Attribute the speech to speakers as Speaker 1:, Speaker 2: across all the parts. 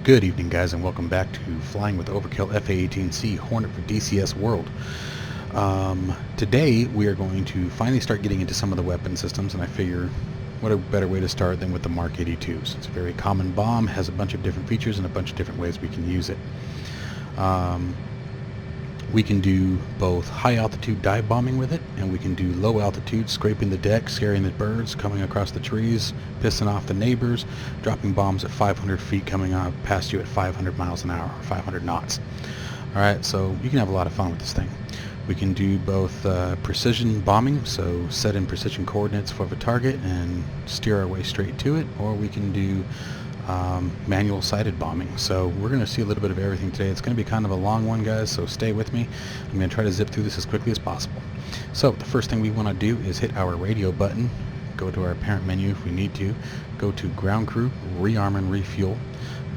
Speaker 1: Good evening, guys, and welcome back to Flying with Overkill A-18C Hornet for DCS World. Today we are going to finally start getting into some of the weapon systems, and I figure what a better way to start than with the Mark 82s. It's a very common bomb, has a bunch of different features and a bunch of different ways we can use it. We can do both high altitude dive bombing with it, and we can do low altitude scraping the deck, scaring the birds, coming across the trees, pissing off the neighbors, dropping bombs at 500 feet coming out past you at 500 miles an hour, or 500 knots. Alright, so you can have a lot of fun with this thing. We can do both precision bombing, so set in precision coordinates for the target and steer our way straight to it, or we can do manual sighted bombing. So we're going to see a little bit of everything today. It's going to be kind of a long one, guys, so stay with me. I'm going to try to zip through this as quickly as possible. So the first thing we want to do is hit our radio button, go to our parent menu if we need to, go to ground crew, rearm and refuel.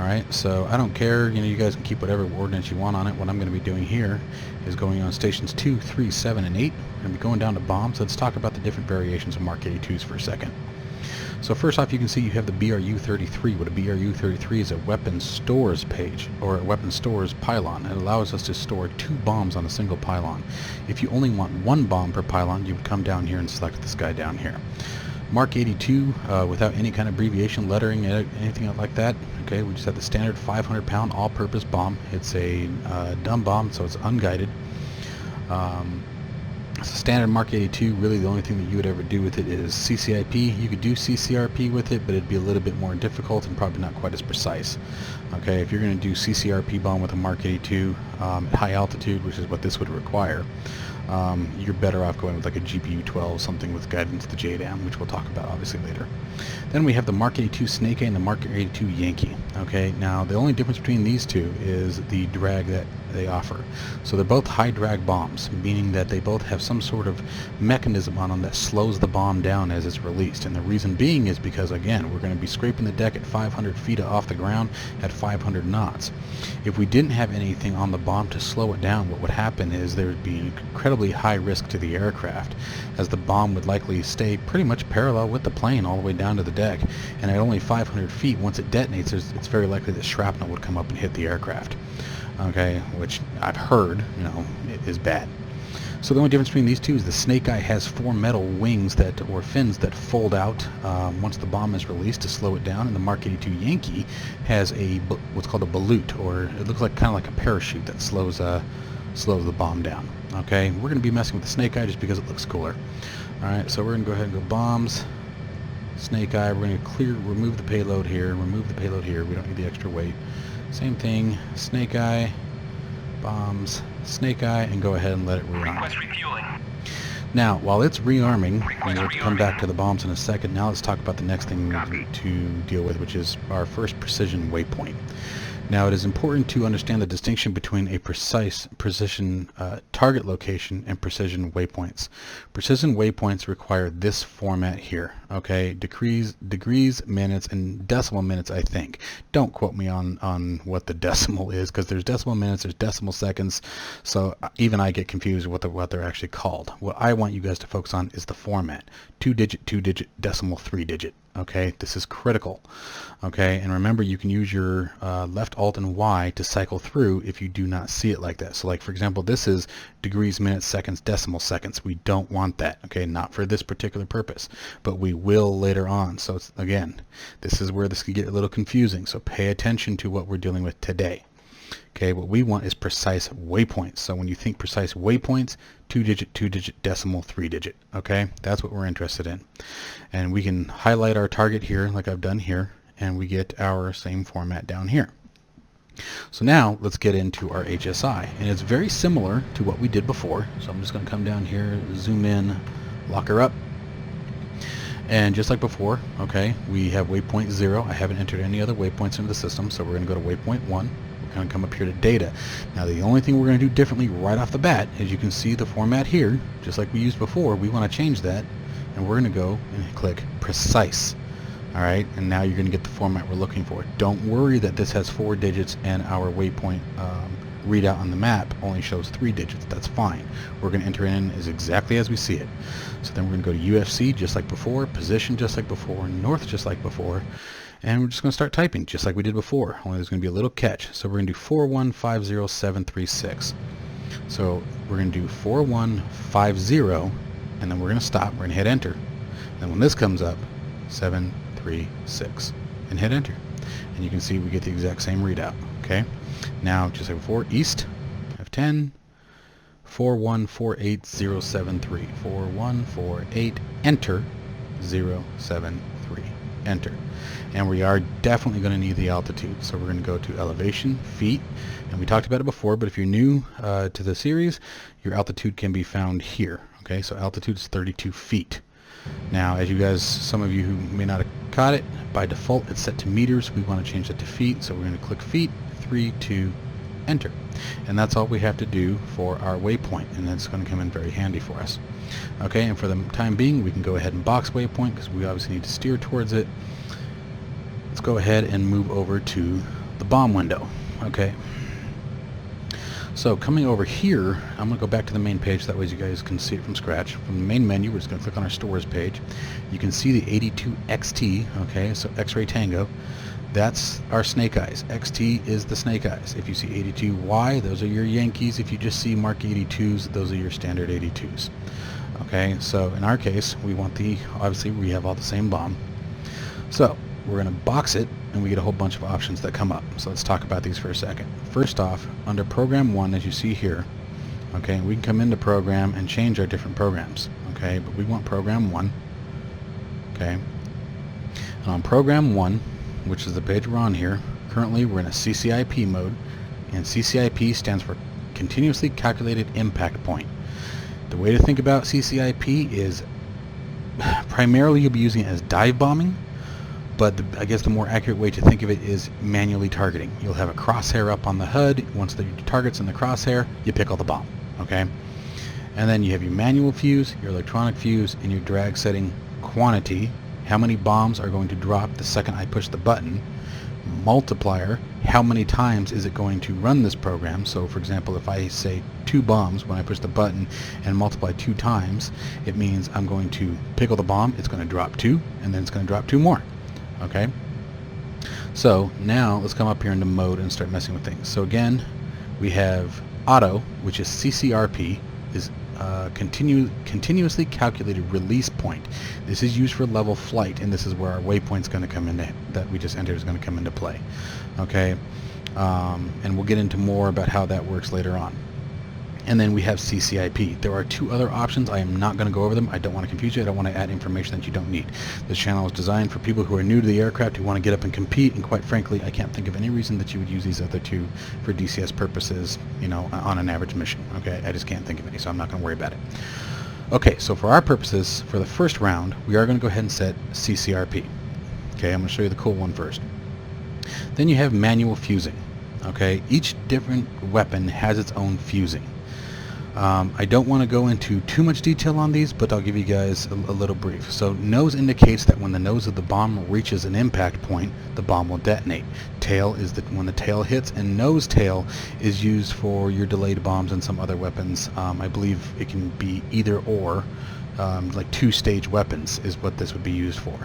Speaker 1: Alright, so I don't care, you guys can keep whatever ordnance you want on it. What I'm going to be doing here is going on stations 2, 3, 7, and 8. We're going to be going down to bombs. Let's talk about the different variations of Mark 82s for a second. So first off, you can see you have the BRU-33. What a BRU-33 is, a weapon stores page, or a weapon stores pylon. It allows us to store 2 bombs on a single pylon. If you only want 1 bomb per pylon, you would come down here and select this guy down here. Mark 82, without any kind of abbreviation, lettering, anything like that. Okay, we just have the standard 500-pound all-purpose bomb. It's a dumb bomb, so it's unguided. It's a standard Mark 82. Really the only thing that you would ever do with it is CCIP. You could do CCRP with it, but it'd be a little bit more difficult and probably not quite as precise. Okay, if you're going to do CCRP bomb with a Mark 82 at high altitude, which is what this would require, you're better off going with like a GPU-12, something with guidance to JDAM, which we'll talk about obviously later. Then we have the Mark 82 Snake Eye and the Mark 82 Yankee. Okay, now the only difference between these two is the drag that they offer. So they're both high drag bombs, meaning that they both have some sort of mechanism on them that slows the bomb down as it's released. And the reason being is because, again, we're going to be scraping the deck at 500 feet off the ground at 500 knots. If we didn't have anything on the bomb to slow it down, what would happen is there would be incredibly high risk to the aircraft, as the bomb would likely stay pretty much parallel with the plane all the way down to the deck. And at only 500 feet, once it detonates, it's very likely that shrapnel would come up and hit the aircraft. Okay, which I've heard, is bad. So the only difference between these two is the Snake Eye has 4 metal wings or fins that fold out once the bomb is released to slow it down, and the Mark 82 Yankee has what's called a balloon, or it looks like kind of like a parachute that slows the bomb down. Okay, we're going to be messing with the Snake Eye just because it looks cooler. All right, so we're going to go ahead and go bombs, Snake Eye. We're going to remove the payload here, remove the payload here. We don't need the extra weight. Same thing, Snake Eye, bombs, Snake Eye, and go ahead and let it rearm. Now, while it's rearming, and we'll come back to the bombs in a second, now let's talk about the next thing we need to deal with, which is our first precision waypoint. Now, it is important to understand the distinction between a precision target location and precision waypoints. Precision waypoints require this format here, okay? Degrees, minutes, and decimal minutes, I think. Don't quote me on what the decimal is, because there's decimal minutes, there's decimal seconds, so even I get confused with what they're actually called. What I want you guys to focus on is the format. 2-digit, 2-digit, decimal, 3-digit. Okay, this is critical. Okay, and remember, you can use your left alt and Y to cycle through if you do not see it like that. So like, for example, this is degrees, minutes, seconds, decimal seconds. We don't want that. Okay, not for this particular purpose, but we will later on. So it's, again, this is where this could get a little confusing, so pay attention to what we're dealing with today. Okay, what we want is precise waypoints. So when you think precise waypoints, 2-digit, 2-digit, decimal, 3-digit. Okay, that's what we're interested in. And we can highlight our target here like I've done here, and we get our same format down here. So now let's get into our HSI, and it's very similar to what we did before. So I'm just going to come down here, zoom in, lock her up. And just like before, okay, we have waypoint 0. I haven't entered any other waypoints into the system, so we're going to go to waypoint 1. We're going to come up here to data. Now the only thing we're going to do differently right off the bat is you can see the format here, just like we used before. We want to change that, and we're going to go and click precise. Alright, and now you're going to get the format we're looking for. Don't worry that this has 4 digits and our waypoint readout on the map only shows 3 digits. That's fine. We're going to enter in as exactly as we see it. So then we're going to go to UFC just like before, position just like before, north just like before, and we're just going to start typing just like we did before, only there's going to be a little catch. So we're going to do 4150736. So we're going to do 4150, and then we're going to stop. We're going to hit enter. And when this comes up, 736, and hit enter. And you can see we get the exact same readout. Okay. Now, just like before, east, F10, 4148073, 4148, enter, 073, enter. And we are definitely going to need the altitude. So we're going to go to elevation, feet, and we talked about it before, but if you're new to the series, your altitude can be found here. Okay, so altitude is 32 feet. Now, as you guys, some of you who may not have caught it, by default it's set to meters. We want to change that to feet, so we're going to click feet, 3, 2, enter. And that's all we have to do for our waypoint, and that's going to come in very handy for us. Okay, and for the time being, we can go ahead and box waypoint because we obviously need to steer towards it. Let's go ahead and move over to the bomb window. Okay. So coming over here, I'm going to go back to the main page, that way you guys can see it from scratch. From the main menu, we're just going to click on our stores page. You can see the 82XT, okay, so X-Ray Tango. That's our snake eyes. XT is the snake eyes. If you see 82Y, those are your Yankees. If you just see Mark 82s, those are your standard 82s. Okay, so in our case, we want the, obviously we have all the same bomb. So we're going to box it, and we get a whole bunch of options that come up. So let's talk about these for a second. First off, under program 1, as you see here, okay, we can come into program and change our different programs. Okay, but we want program 1. Okay, and on program 1, which is the page we're on here, currently we're in a CCIP mode, and CCIP stands for Continuously Calculated Impact Point. The way to think about CCIP is primarily you'll be using it as dive bombing, but I guess the more accurate way to think of it is manually targeting. You'll have a crosshair up on the HUD. Once the target's in the crosshair, you pickle the bomb. Okay, and then you have your manual fuse, your electronic fuse, and your drag setting quantity. How many bombs are going to drop the second I push the button? Multiplier, how many times is it going to run this program? So for example, if I say 2 bombs when I push the button and multiply 2 times, it means I'm going to pickle the bomb, it's going to drop 2, and then it's going to drop 2 more. Okay, so now let's come up here into mode and start messing with things. So again, we have auto, which is CCRP, is continuously calculated release point. This is used for level flight, and this is where our waypoint's going to come in, that we just entered is going to come into play. Okay, and we'll get into more about how that works later on. And then we have CCIP. There are 2 other options. I am not going to go over them. I don't want to confuse you. I don't want to add information that you don't need. This channel is designed for people who are new to the aircraft, who want to get up and compete, and quite frankly, I can't think of any reason that you would use these other 2 for DCS purposes, you know, on an average mission. Okay, I just can't think of any, so I'm not going to worry about it. Okay, so for our purposes, for the first round, we are going to go ahead and set CCRP. Okay, I'm going to show you the cool one first. Then you have manual fusing. Okay, each different weapon has its own fusing. I don't want to go into too much detail on these, but I'll give you guys a little brief. So nose indicates that when the nose of the bomb reaches an impact point, the bomb will detonate. Tail is when the tail hits, and nose tail is used for your delayed bombs and some other weapons. I believe it can be either or, like 2-stage weapons is what this would be used for.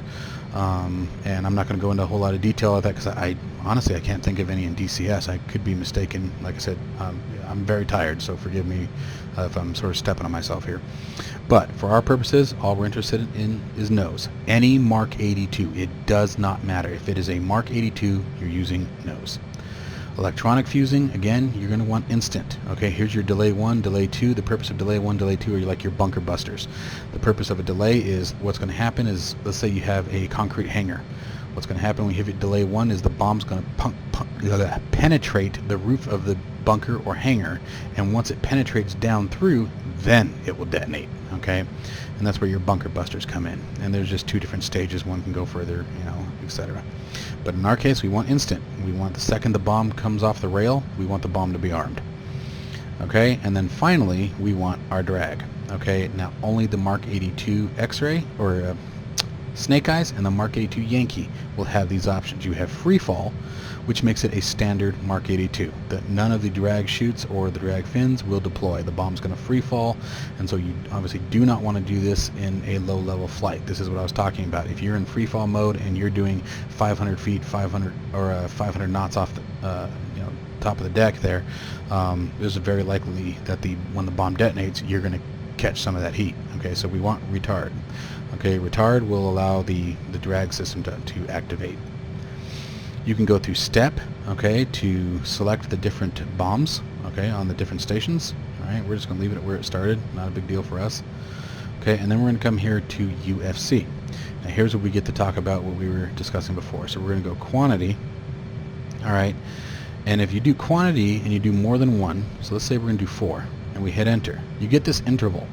Speaker 1: And I'm not going to go into a whole lot of detail of that because I honestly can't think of any in DCS. I could be mistaken. Like I said, I'm very tired, so forgive me if I'm sort of stepping on myself here. But for our purposes, all we're interested in is nose. Any Mark 82, it does not matter. If it is a Mark 82, you're using nose. Electronic fusing, again, you're going to want instant. Okay, here's your delay 1, delay 2. The purpose of delay 1, delay 2 are like your bunker busters. The purpose of a delay is, what's going to happen is, let's say you have a concrete hangar. What's going to happen when you hit delay 1 is the bomb's going to penetrate the roof of the bunker or hangar, and once it penetrates down through, then it will detonate. Okay, and that's where your bunker busters come in. And there's just 2 different stages. One can go further, you know, etc. But in our case, we want instant. We want the second the bomb comes off the rail, we want the bomb to be armed. Okay, and then finally, we want our drag. Okay, now only the Mark 82 X-ray, or Snake Eyes and the Mark 82 Yankee will have these options. You have free fall, which makes it a standard Mark 82. That none of the drag chutes or the drag fins will deploy. The bomb's going to free fall, and so you obviously do not want to do this in a low-level flight. This is what I was talking about. If you're in free fall mode and you're doing 500 feet, 500 knots off the top of the deck there, there's very likely that when the bomb detonates, you're going to catch some of that heat. Okay, so we want retard. Okay, retard will allow the drag system to activate. You can go through step, okay, to select the different bombs, okay, on the different stations. All right, we're just going to leave it where it started. Not a big deal for us. Okay, and then we're going to come here to UFC. Now here's where we get to talk about what we were discussing before. So we're going to go quantity. All right, and if you do quantity and you do more than one, so let's say we're going to do 4, and we hit enter, you get this interval.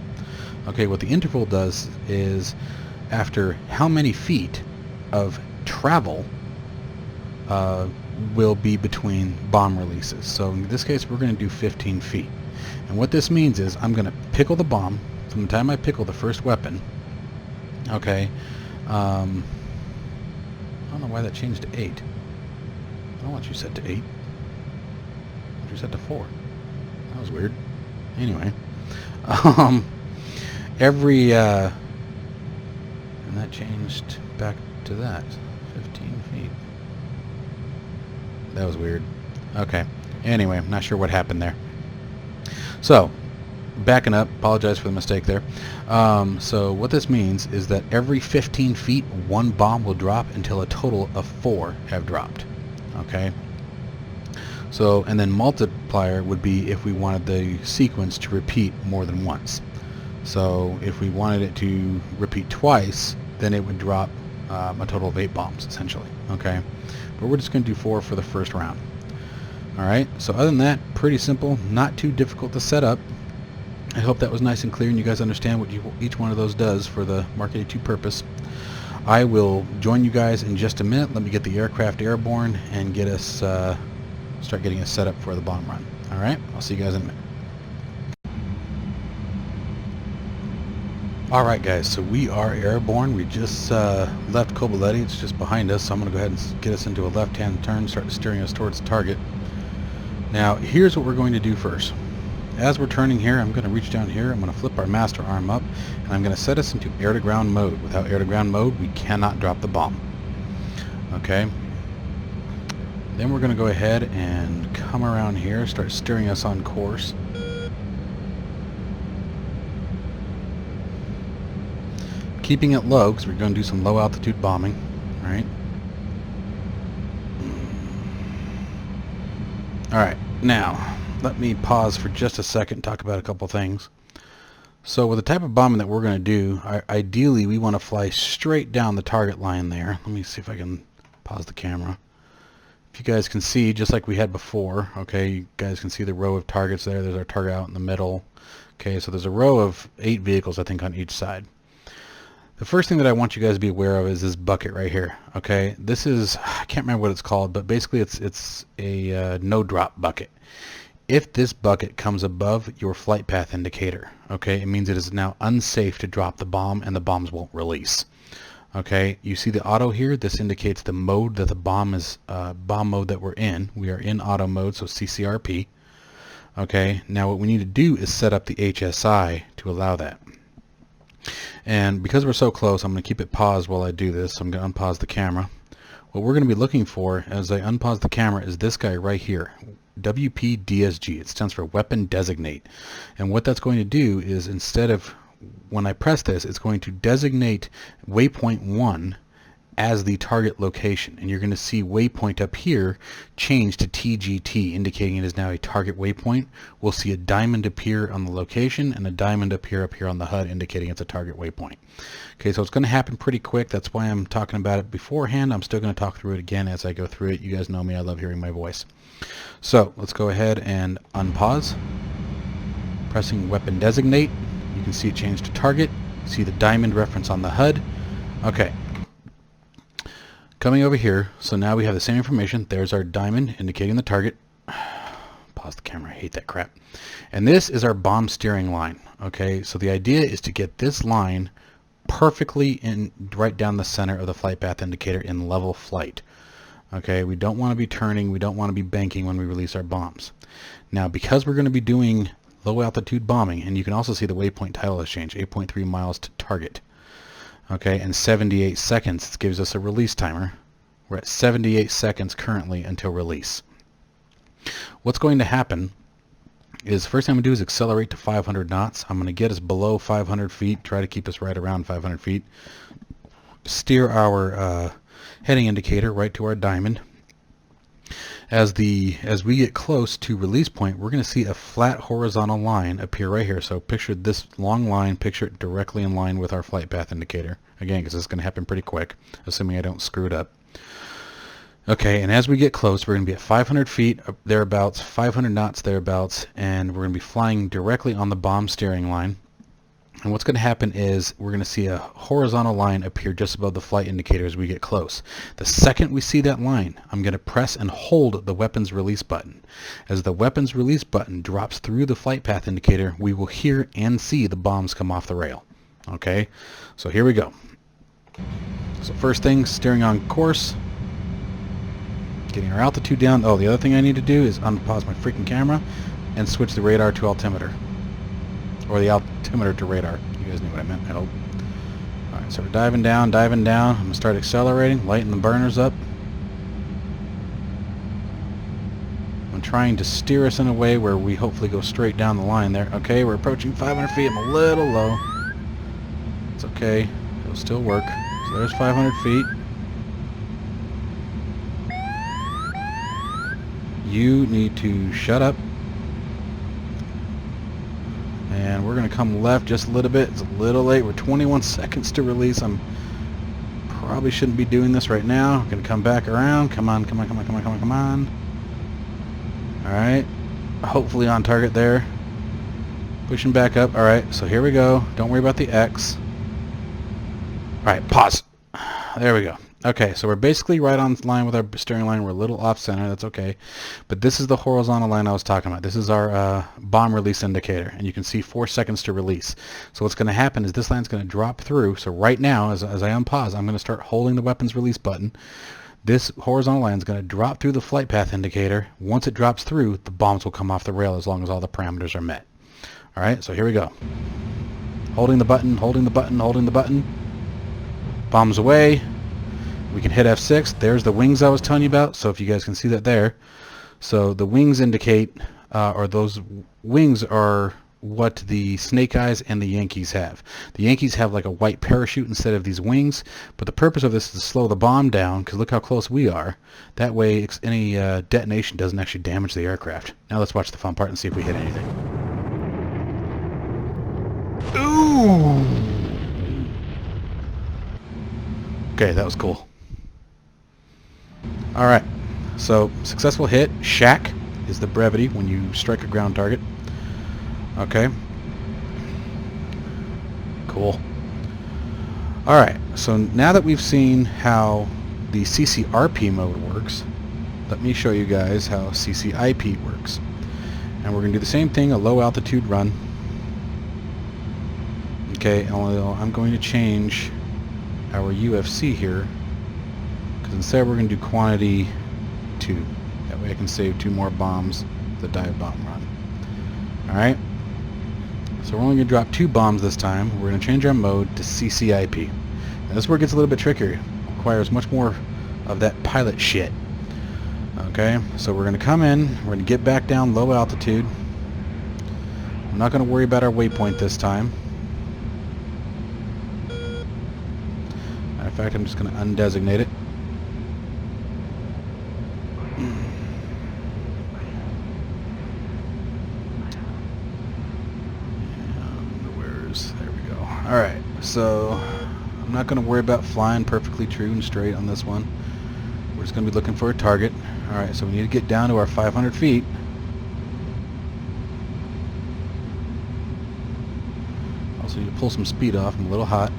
Speaker 1: Okay, what the interval does is after how many feet of travel will be between bomb releases. So in this case, we're going to do 15 feet. And what this means is I'm going to pickle the bomb from the time I pickle the first weapon. Okay. I don't know why that changed to 8. I don't want you set to 8. I want you set to 4. That was weird. Anyway. And that changed back to that. 15 feet. That was weird. Okay. Anyway, I'm not sure what happened there. So, backing up, apologize for the mistake there. So what this means is that every 15 feet, one bomb will drop until a total of 4 have dropped. Okay. So, and then multiplier would be if we wanted the sequence to repeat more than once. So if we wanted it to repeat twice, then it would drop a total of 8 bombs, essentially. Okay, but we're just going to do 4 for the first round. Alright, so other than that, pretty simple, not too difficult to set up. I hope that was nice and clear and you guys understand what each one of those does for the Mark 82 purpose. I will join you guys in just a minute. Let me get the aircraft airborne and get us start getting us set up for the bomb run. Alright, I'll see you guys in a minute. Alright guys, so we are airborne. We just left Kobuleti. It's just behind us, so I'm going to go ahead and get us into a left-hand turn, start steering us towards the target. Now, here's what we're going to do first. As we're turning here, I'm going to reach down here, I'm going to flip our master arm up, and I'm going to set us into air-to-ground mode. Without air-to-ground mode, we cannot drop the bomb. Okay? Then we're going to go ahead and come around here, start steering us on course. Keeping it low, because we're going to do some low altitude bombing. Alright. Alright, now let me pause for just a second and talk about a couple things. So with the type of bombing that we're going to do, ideally we want to fly straight down the target line there. Let me see if I can pause the camera. If you guys can see, just like we had before, okay, you guys can see the row of targets there. There's our target out in the middle. Okay, so there's a row of 8 vehicles, I think, on each side. The first thing that I want you guys to be aware of is this bucket right here. Okay, this is, I can't remember what it's called, but basically it's a no drop bucket. If this bucket comes above your flight path indicator, okay, it means it is now unsafe to drop the bomb and the bombs won't release. Okay, you see the auto here. This indicates the mode that the bomb is, bomb mode that we're in. We are in auto mode, so CCRP. Okay, now what we need to do is set up the HSI to allow that. And because we're so close, I'm going to keep it paused while I do this. So I'm going to unpause the camera. What we're going to be looking for as I unpause the camera is this guy right here, WPDSG. It stands for Weapon Designate. And what that's going to do is, instead of, when I press this, it's going to designate waypoint 1 as the target location, and you're going to see waypoint up here change to TGT, indicating it is now a target waypoint. We'll see a diamond appear on the location and a diamond appear up here on the HUD, indicating it's a target waypoint. Okay, so it's going to happen pretty quick. That's why I'm talking about it beforehand. I'm still going to talk through it again as I go through it. You guys know me, I love hearing my voice. So let's go ahead and unpause. Pressing Weapon Designate, you can see it change to target. See the diamond reference on the HUD. Okay. Coming over here, so now we have the same information. There's our diamond indicating the target. Pause the camera, I hate that crap. And this is our bomb steering line. Okay, so the idea is to get this line perfectly in right down the center of the flight path indicator in level flight. Okay, we don't want to be turning, we don't want to be banking when we release our bombs. Now, because we're going to be doing low altitude bombing, and you can also see the waypoint title has changed, 8.3 miles to target. Okay, and 78 seconds gives us a release timer. We're at 78 seconds currently until release. What's going to happen is, first thing I'm going to do is accelerate to 500 knots. I'm going to get us below 500 feet, try to keep us right around 500 feet. Steer our heading indicator right to our diamond. As we get close to release point, we're going to see a flat horizontal line appear right here. So picture this long line, picture it directly in line with our flight path indicator. Again, because this is going to happen pretty quick, assuming I don't screw it up. Okay, and as we get close, we're going to be at 500 feet thereabouts, 500 knots thereabouts, and we're going to be flying directly on the bomb steering line. And what's going to happen is we're going to see a horizontal line appear just above the flight indicator as we get close. The second we see that line, I'm going to press and hold the weapons release button. As the weapons release button drops through the flight path indicator, we will hear and see the bombs come off the rail. Okay, so here we go. So first thing, steering on course. Getting our altitude down. Oh, the other thing I need to do is unpause my freaking camera and switch the radar to altimeter. Or the altimeter to radar. You guys knew what I meant, I hope. Alright, so we're diving down, diving down. I'm going to start accelerating, lighten the burners up. I'm trying to steer us in a way where we hopefully go straight down the line there. Okay, we're approaching 500 feet. I'm a little low. It's okay. It'll still work. So there's 500 feet. You need to shut up. And we're going to come left just a little bit. It's a little late. We're 21 seconds to release. I'm probably shouldn't be doing this right now. I'm going to come back around. Come on, come on, come on, come on, come on, come on. Alright. Hopefully on target there. Pushing back up. Alright, so here we go. Don't worry about the X. Alright, pause. There we go. Okay, so we're basically right on line with our steering line. We're a little off center. That's okay. But this is the horizontal line I was talking about. This is our bomb release indicator. And you can see 4 seconds to release. So what's going to happen is this line's going to drop through. So right now, as I unpause, I'm going to start holding the weapons release button. This horizontal line is going to drop through the flight path indicator. Once it drops through, the bombs will come off the rail as long as all the parameters are met. Alright, so here we go. Holding the button, holding the button, holding the button. Bombs away. We can hit F6. There's the wings I was telling you about, so if you guys can see that there. So the wings indicate, or those wings are what the Snake Eyes and the Yankees have. The Yankees have like a white parachute instead of these wings, but the purpose of this is to slow the bomb down, because look how close we are. That way any detonation doesn't actually damage the aircraft. Now let's watch the fun part and see if we hit anything. Ooh! Okay, that was cool. Alright, so successful hit. Shack is the brevity when you strike a ground target. Okay. Cool. Alright, so now that we've seen how the CCRP mode works, let me show you guys how CCIP works. And we're going to do the same thing, a low altitude run. Okay, although I'm going to change our UFC here, because instead we're going to do quantity 2. That way I can save 2 more bombs for the dive bomb run. Alright, so we're only going to drop 2 bombs this time. We're going to change our mode to CCIP. Now this is where it gets a little bit trickier. It requires much more of that pilot shit. Okay, so we're going to come in, we're going to get back down low altitude. I'm not going to worry about our waypoint this time. In fact, I'm just going to undesignate it. There we go. Alright, so I'm not going to worry about flying perfectly true and straight on this one. We're just going to be looking for a target. Alright, so we need to get down to our 500 feet. Also need to pull some speed off. I'm a little hot.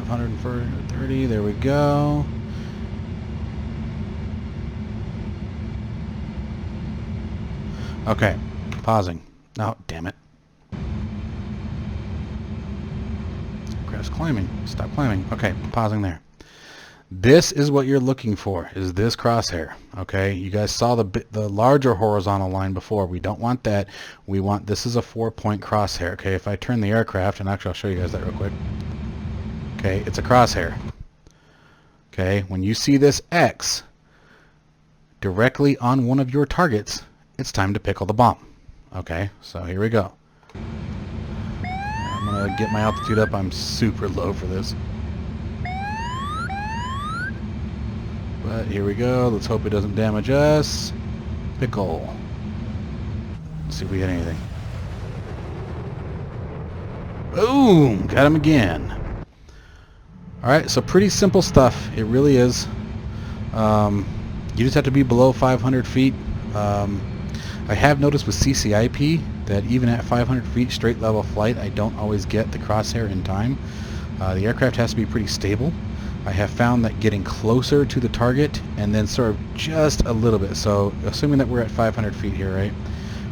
Speaker 1: 530, there we go. Okay, pausing. Oh, damn it. it's climbing. Stop climbing. Okay, pausing there. This is what you're looking for, is this crosshair. Okay, you guys saw the larger horizontal line before. We don't want that. We want, this is a 4-point crosshair. Okay, if I turn the aircraft, and actually I'll show you guys that real quick. Okay, it's a crosshair. Okay, when you see this X directly on one of your targets, it's time to pickle the bomb. Okay, so here we go. I'm gonna get my altitude up. I'm super low for this. But here we go. Let's hope it doesn't damage us. Pickle. Let's see if we hit anything. Boom! Got him again. Alright, so pretty simple stuff. It really is. You just have to be below 500 feet. I have noticed with CCIP that even at 500 feet straight level flight, I don't always get the crosshair in time. The aircraft has to be pretty stable. I have found that getting closer to the target and then sort of just a little bit, so assuming that we're at 500 feet here, right,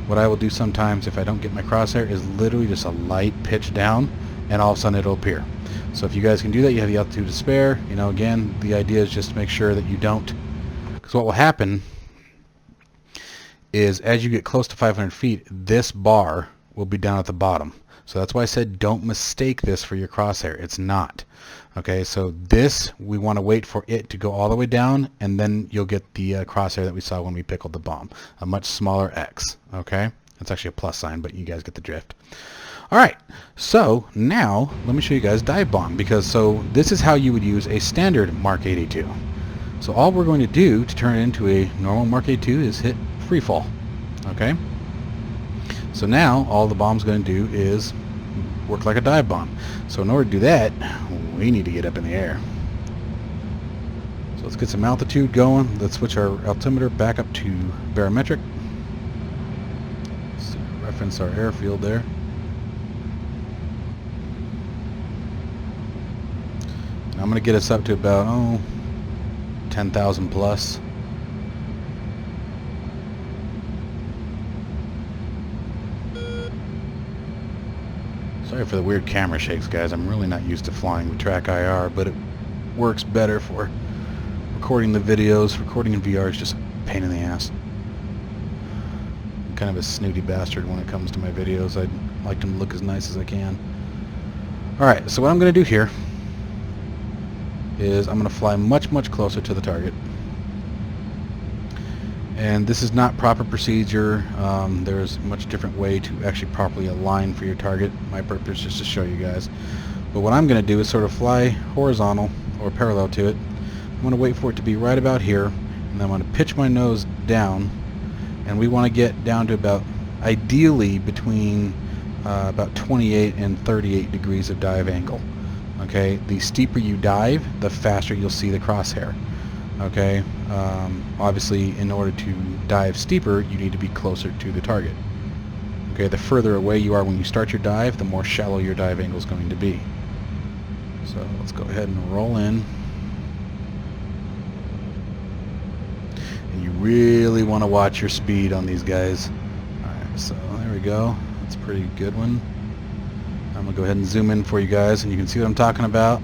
Speaker 1: what I will do sometimes if I don't get my crosshair is literally just a light pitch down, and all of a sudden it'll appear. So if you guys can do that, you have the altitude to spare. You know, again, the idea is just to make sure that you don't, because what will happen is as you get close to 500 feet, this bar will be down at the bottom. So that's why I said don't mistake this for your crosshair. It's not. Okay, so this, we want to wait for it to go all the way down, and then you'll get the crosshair that we saw when we pickled the bomb. A much smaller X. Okay? That's actually a plus sign, but you guys get the drift. Alright, so now let me show you guys dive bomb, because so this is how you would use a standard Mark 82. So all we're going to do to turn it into a normal Mark 82 is hit free fall. Okay? So now all the bomb's going to do is work like a dive bomb. So in order to do that, we need to get up in the air. So let's get some altitude going. Let's switch our altimeter back up to barometric. Let's reference our airfield there. And I'm going to get us up to about 10,000 plus. Sorry for the weird camera shakes, guys. I'm really not used to flying with track IR, but it works better for recording the videos. Recording in VR is just a pain in the ass. I'm kind of a snooty bastard when it comes to my videos. I'd like them to look as nice as I can. Alright, so what I'm going to do here is I'm going to fly much, much closer to the target. And this is not proper procedure. There's a much different way to actually properly align for your target. My purpose is just to show you guys. But what I'm going to do is sort of fly horizontal or parallel to it. I'm going to wait for it to be right about here, and I'm going to pitch my nose down, and we want to get down to about, ideally between about 28 and 38 degrees of dive angle. Okay, the steeper you dive, the faster you'll see the crosshair. Okay, obviously in order to dive steeper, you need to be closer to the target. Okay, the further away you are when you start your dive, the more shallow your dive angle is going to be. So let's go ahead and roll in. And you really want to watch your speed on these guys. Alright, so there we go. That's a pretty good one. I'm going to go ahead and zoom in for you guys, and you can see what I'm talking about.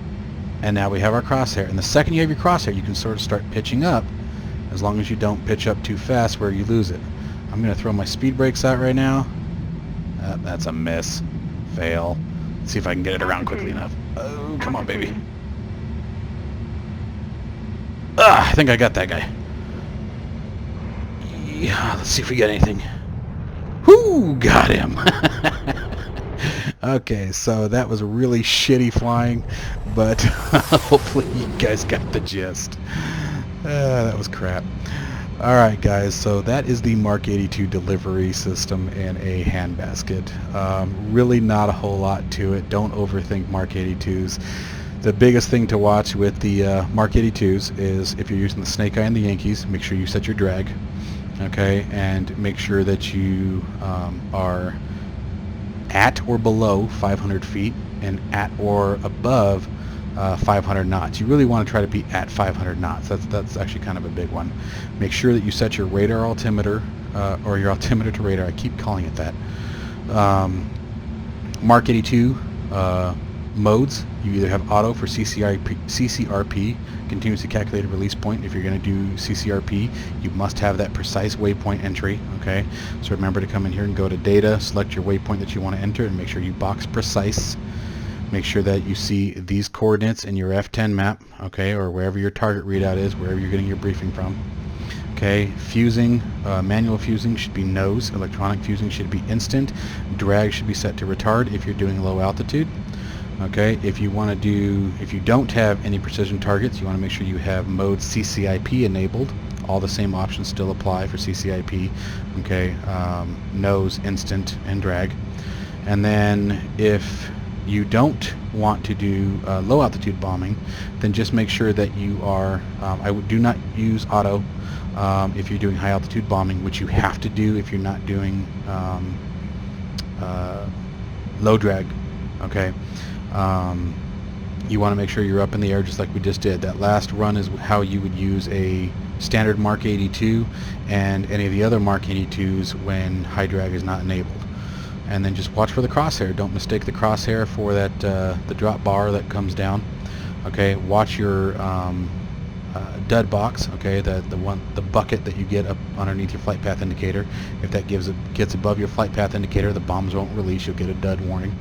Speaker 1: And now we have our crosshair. And the second you have your crosshair, you can sort of start pitching up, as long as you don't pitch up too fast where you lose it. I'm going to throw my speed brakes out right now. That's a miss. Fail. Let's see if I can get it around quickly enough. Oh, come on, baby. I think I got that guy. Yeah, let's see if we get anything. Whoo! Got him! Okay, so that was really shitty flying, but hopefully you guys got the gist. That was crap. Alright guys, so that is the Mark 82 delivery system in a handbasket. Really not a whole lot to it. Don't overthink Mark 82s. The biggest thing to watch with the Mark 82s is if you're using the Snake Eye and the Yankees, make sure you set your drag. Okay, and make sure that you are at or below 500 feet and at or above 500 knots. You really want to try to be at 500 knots. That's actually kind of a big one. Make sure that you set your radar altimeter or your altimeter to radar. I keep calling it that. Mark 82 Modes, you either have auto for CCRP, continuously calculated release point. If you're going to do CCRP, you must have that precise waypoint entry. Okay, so remember to come in here and go to data, select your waypoint that you want to enter, and make sure you box precise. Make sure that you see these coordinates in your F10 map, okay, or wherever your target readout is, wherever you're getting your briefing from. Okay, fusing, manual fusing should be nose, electronic fusing should be instant, drag should be set to retard if you're doing low altitude. Okay, if you don't have any precision targets, you want to make sure you have mode CCIP enabled. All the same options still apply for CCIP. Okay, nose, instant, and drag. And then if you don't want to do low altitude bombing, then just make sure that you are, do not use auto if you're doing high altitude bombing, which you have to do if you're not doing low drag. Okay, you want to make sure you're up in the air just like we just did. That last run is how you would use a standard Mark 82 and any of the other Mark 82s when high drag is not enabled. And then just watch for the crosshair. Don't mistake the crosshair for that the drop bar that comes down. Okay, watch your dud box. Okay, the bucket that you get up underneath your flight path indicator. If that gets above your flight path indicator, the bombs won't release. You'll get a dud warning.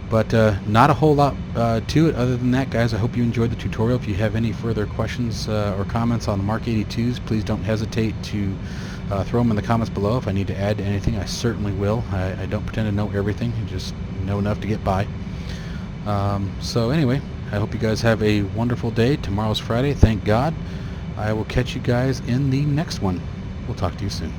Speaker 1: But not a whole lot to it other than that, guys. I hope you enjoyed the tutorial. If you have any further questions or comments on the Mark 82s, please don't hesitate to throw them in the comments below. If I need to add to anything, I certainly will. I don't pretend to know everything. I just know enough to get by. So anyway, I hope you guys have a wonderful day. Tomorrow's Friday, thank God. I will catch you guys in the next one. We'll talk to you soon.